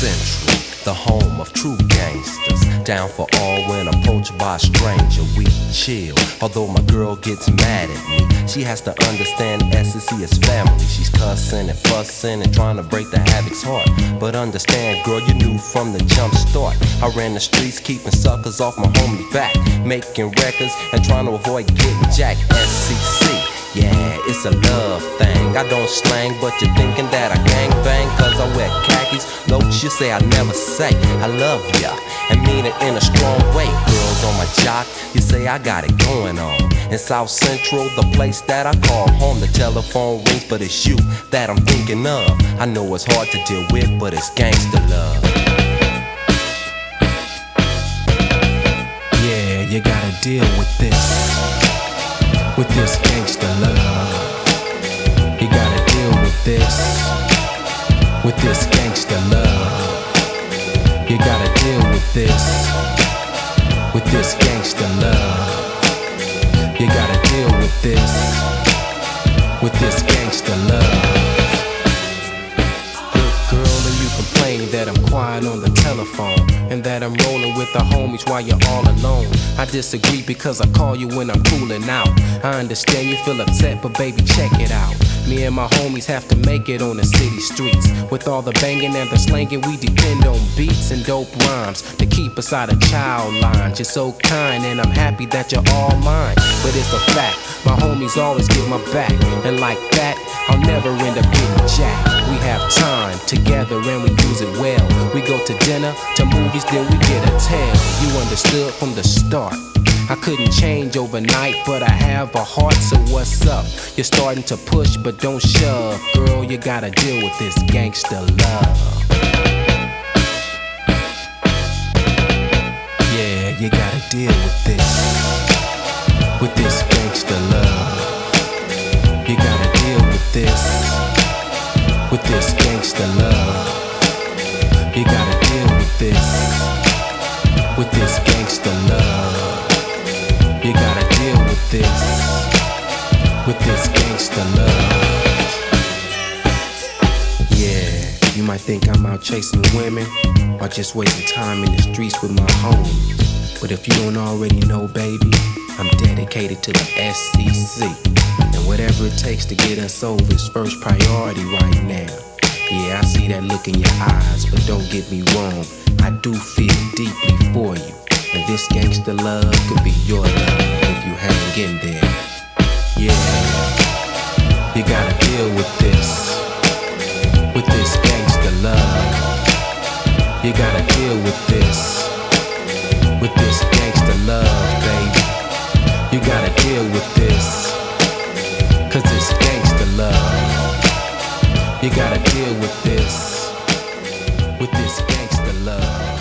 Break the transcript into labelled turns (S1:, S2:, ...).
S1: Central, the home of true gangsters. Down for all when approached by a stranger, we chill. Although my girl gets mad at me, she has to understand SCC is family. She's cussing and fussing and trying to break the Havoc's heart. But understand, girl, you knew from the jump start. I ran the streets keeping suckers off my homie back, making records and trying to avoid getting jacked. SCC, yeah, it's a love thing. I don't slang, but you're thinking that I gangbang cause I wear khakis. Notes you say I never say I love ya and mean it in a strong way. Girls on my jock, you say I got it going on. In South Central, the place that I call home, the telephone rings, but it's you that I'm thinking of. I know it's hard to deal with, but it's gangsta love. Yeah, you gotta deal with this gangsta love. You gotta deal with this gangsta love. You gotta deal with this gangsta love. You gotta deal with this gangsta love. Look, girl, and you complain that I'm quiet on the telephone and that I'm rolling with the homies while you're all alone. I disagree because I call you when I'm cooling out. I understand you feel upset, but baby, check it out. Me and my homies have to make it on the city streets. With all the banging and the slanging, we depend on beats and dope rhymes to keep us out of child lines. You're so kind and I'm happy that you're all mine. But it's a fact, my homies always give my back. And like that, I'll never end up getting jacked. We have time together and we use it well. We go to dinner, to movies, then we get a tale. You understood from the start. I couldn't change overnight, but I have a heart, so what's up? You're starting to push, but don't shove. Girl, you gotta deal with this gangsta love. Yeah, you gotta deal with this gangsta love. You gotta deal with this gangsta love. You gotta deal with this gangsta love. You gotta deal with this gangsta love. Yeah, you might think I'm out chasing women or just wasting time in the streets with my homies. But if you don't already know, baby, I'm dedicated to the SCC. And whatever it takes to get us over is first priority right now. Yeah, I see that look in your eyes, but don't get me wrong, I do feel deeply for you. And this gangsta love could be your love if you hang in there. Yeah, you gotta deal with this gangsta love. You gotta deal with this gangsta love, baby. You gotta deal with this, cause it's gangsta love. You gotta deal with this gangsta love.